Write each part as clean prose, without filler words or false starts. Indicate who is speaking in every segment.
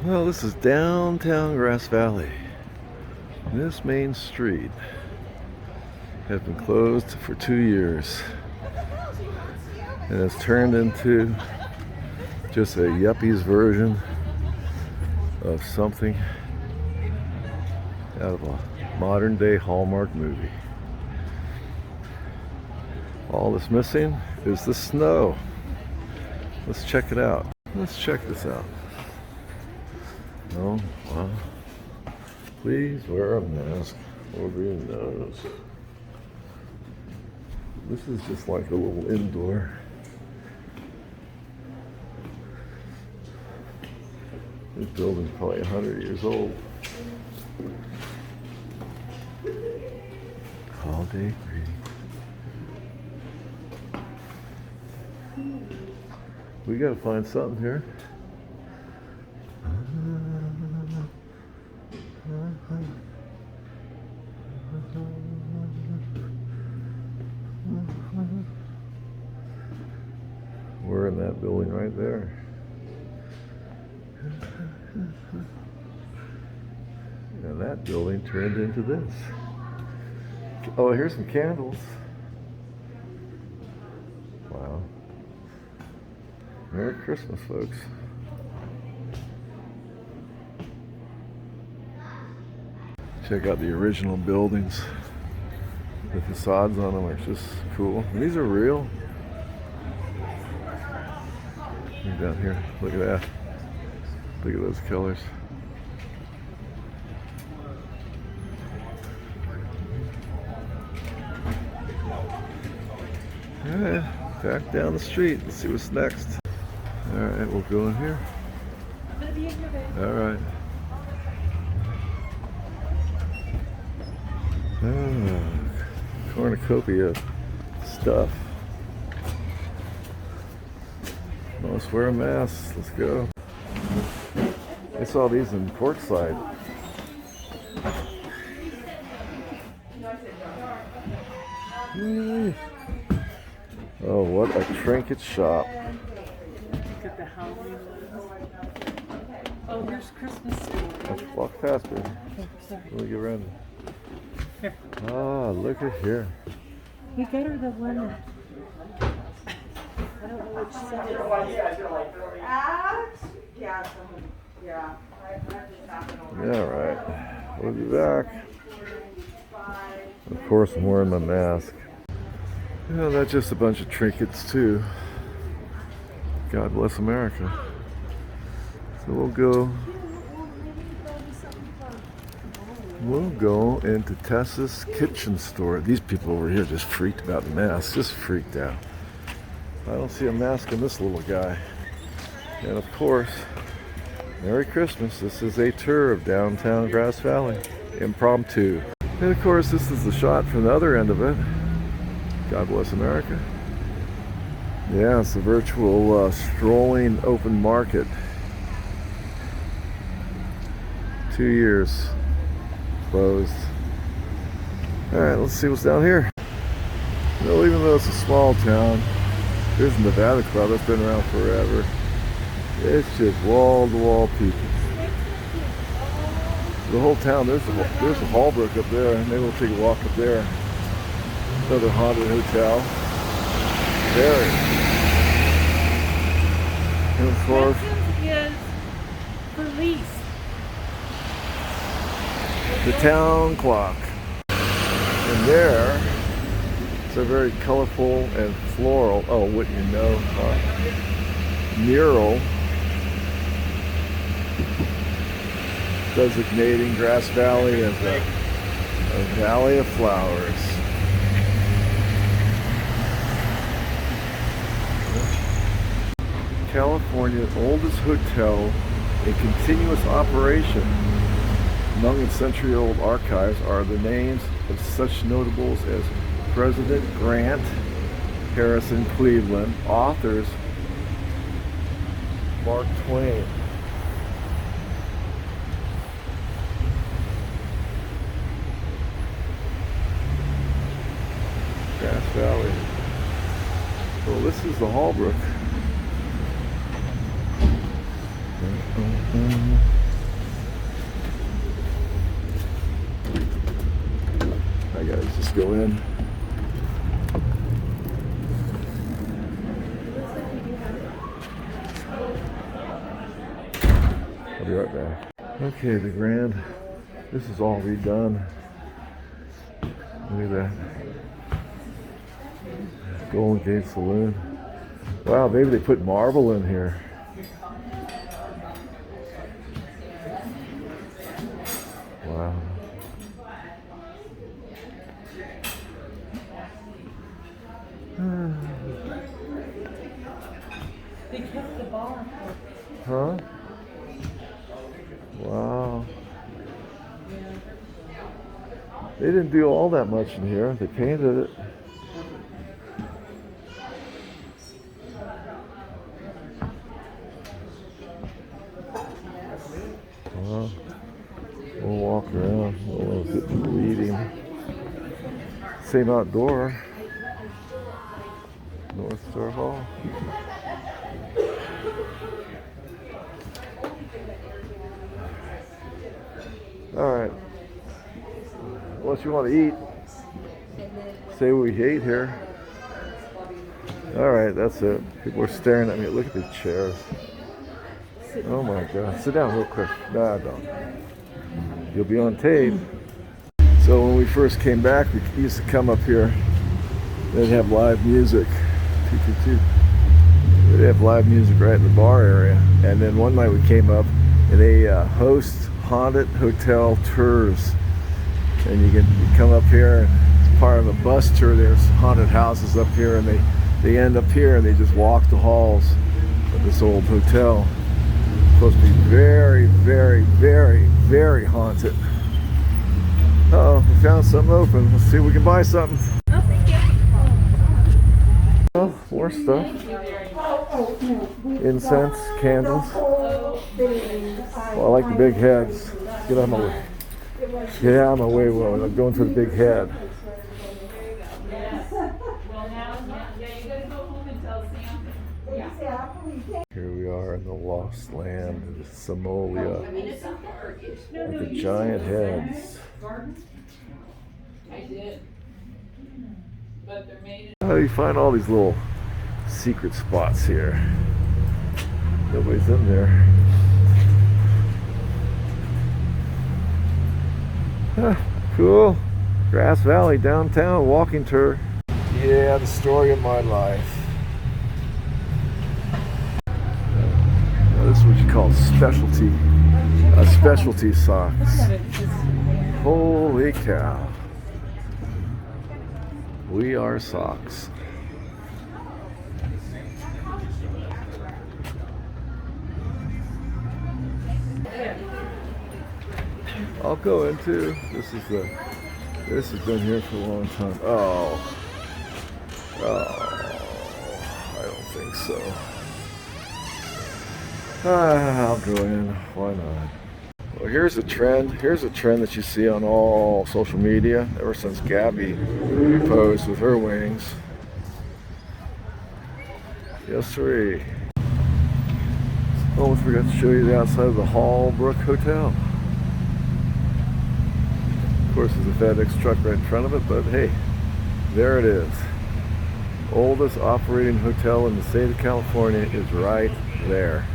Speaker 1: Well, this is downtown Grass Valley. This main street has been closed for 2 years and has turned into just a yuppies version of something out of a modern day Hallmark movie. All that's missing is the snow. Let's check it out. Let's check this out. Oh, wow. Please wear a mask over your nose. This is just like a little indoor. This building's probably 100 years old. Holiday greeting. We gotta find something here. We're in that building right there. And that building turned into this. Oh, here's some candles. Wow. Merry Christmas, folks. Check out the original buildings. The facades on them are just cool. And these are real. Look down here. Look at that. Look at those colors. Alright, back down the street. Let's see what's next. Alright, we'll go in here. Alright. Cornucopia stuff. Let's wear a mask. Let's go. I saw these in Portside. Oh, what a trinket shop.
Speaker 2: Look at the Halloween ones. Oh, here's Christmas story.
Speaker 1: Let's walk past her.
Speaker 2: Oh, sorry.
Speaker 1: Let me get around.
Speaker 2: Here.
Speaker 1: Ah, look at here.
Speaker 2: We got her the one. I don't know which set it was.
Speaker 1: Yeah, right. We'll be back. Of course, I'm wearing my mask. Yeah, that's just a bunch of trinkets, too. God bless America. So we'll go into Tessa's kitchen store. These people over here just freaked about the mask, just freaked out. I don't see a mask on this little guy. And of course, Merry Christmas. This is a tour of downtown Grass Valley. Impromptu. And of course, this is the shot from the other end of it. God bless America. Yeah, it's a virtual strolling open market. 2 years closed. Alright, let's see what's down here. Well, even though it's a small town, there's a Nevada Club that's been around forever. It's just wall-to-wall people. The whole town, there's a Hallbrook up there. Maybe we'll take a walk up there. Another haunted hotel. There. And of course,
Speaker 2: is police.
Speaker 1: the town clock. And there, it's a very colorful and floral, oh, wouldn't you know, mural designating Grass Valley as a valley of flowers. California's oldest hotel in continuous operation. Among its century-old archives are the names of such notables as President Grant, Harrison Cleveland, authors Mark Twain. Grass Valley. Well, this is the Hallbrook. I gotta just go in. I'll be right back. Okay, the Grand. This is all redone. Look at that. Golden Gate Saloon. Wow, maybe they put marble in here. Wow.
Speaker 2: They kept the bar.
Speaker 1: Huh? Wow. They didn't do all that much in here. They painted it. Wow. We'll walk around. We'll get reading. Same outdoor. North Star Hall. All right. What you want to eat? Say what we ate here. All right, that's it. People are staring at me. Look at these chairs. Oh my God. Sit down real quick. Nah, don't. You'll be on tape. So when we first came back, we used to come up here. They'd have live music. They'd have live music right in the bar area. And then one night we came up and they host haunted hotel tours. And you come up here, and it's part of a bus tour. There's haunted houses up here, and they end up here and they just walk the halls of this old hotel. It's supposed to be very, very, very, very haunted. Uh-oh, we found something open. Let's see if we can buy something.
Speaker 2: Oh, thank you.
Speaker 1: Oh, more stuff. Incense, candles. Well, I like the big heads. Get out of my way. Get out of my way, Will. I'm going for the big head. Here we are in the lost land of Somalia. With the giant heads.
Speaker 2: I did. But they're made.
Speaker 1: How do you find all these little secret spots here? Nobody's in there. Cool. Grass Valley downtown walking tour. Yeah, the story of my life. Now, this is what you call specialty socks. Holy cow. We are socks. I'll go into this has been here for a long time. Oh, I don't think so. I'll go in. Why not? Well, here's a trend. Here's a trend that you see on all social media ever since Gabby posed with her wings. Yes, sirree. Almost forgot to show you the outside of the Hallbrook Hotel. Of course, there's a FedEx truck right in front of it, but hey, there it is. Oldest operating hotel in the state of California is right there.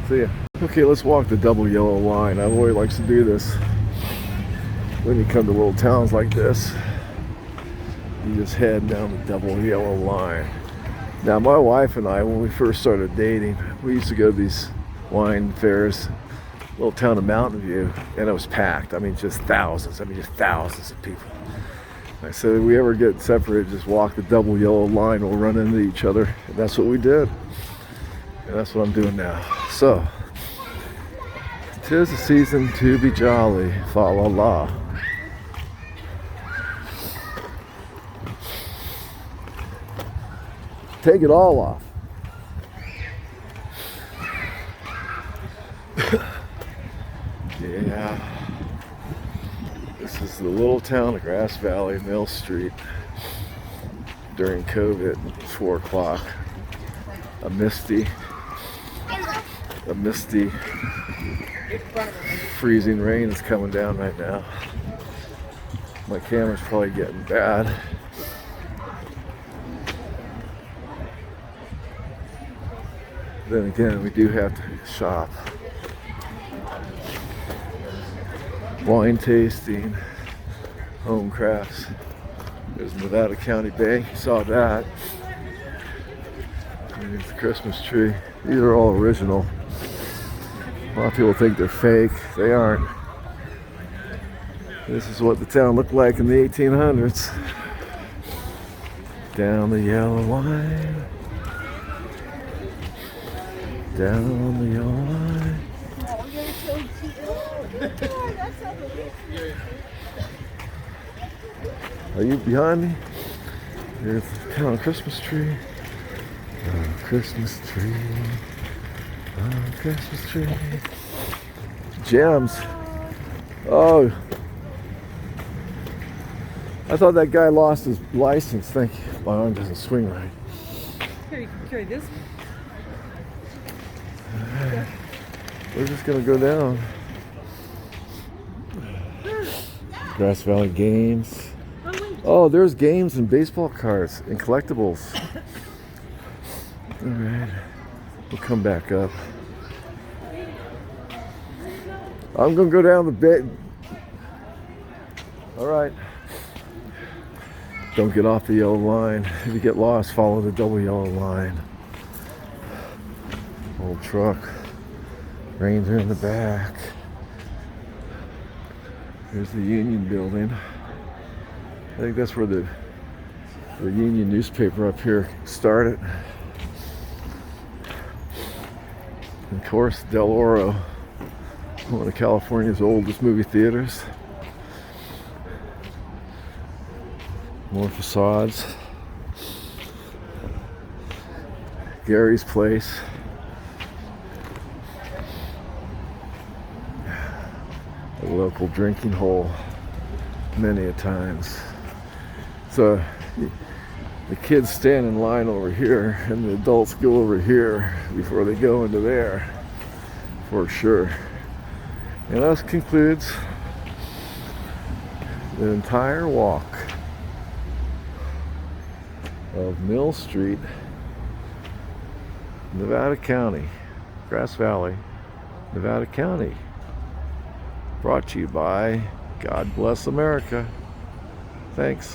Speaker 1: See ya. Okay, let's walk the double yellow line. I've always liked to do this. When you come to little towns like this, you just head down the double yellow line. Now, my wife and I, when we first started dating, we used to go to these wine fairs, little town of Mountain View, and it was packed. I mean, just thousands of people. I said, if we ever get separated, just walk the double yellow line, we'll run into each other. And that's what we did. And that's what I'm doing now. So, 'tis the season to be jolly, fa la la. Take it all off. Yeah. This is the little town of Grass Valley, Mill Street. During COVID, 4 o'clock. A misty A misty, freezing rain is coming down right now. My camera's probably getting bad. Then again, we do have to shop. Wine tasting, home crafts. There's Nevada County Bank, you saw that. There's the Christmas tree. These are all original. A lot of people think they're fake. They aren't. This is what the town looked like in the 1800s. Down the yellow line. Down the yellow line.
Speaker 3: Oh, you're so cute. Oh, that's so cute.
Speaker 1: Are you behind me? Here's the town Christmas tree. Oh, Christmas tree. Oh, Christmas tree. Gems. Oh. I thought that guy lost his license. Thank you. My arm doesn't swing right.
Speaker 2: Here, you can carry this.
Speaker 1: We're just gonna go down. Grass Valley Games. Oh, there's games and baseball cards and collectibles. All right, we'll come back up. I'm gonna go down the bit. All right. Don't get off the yellow line. If you get lost, follow the double yellow line. Old truck. Ranger in the back. Here's the Union building. I think that's where the Union newspaper up here started. And of course, Del Oro, one of California's oldest movie theaters. More facades. Gary's Place. A local drinking hole many a times. So the kids stand in line over here and the adults go over here before they go into there, for sure. And that concludes the entire walk of Mill Street, Nevada County, Grass Valley, Nevada County. Brought to you by God Bless America. Thanks.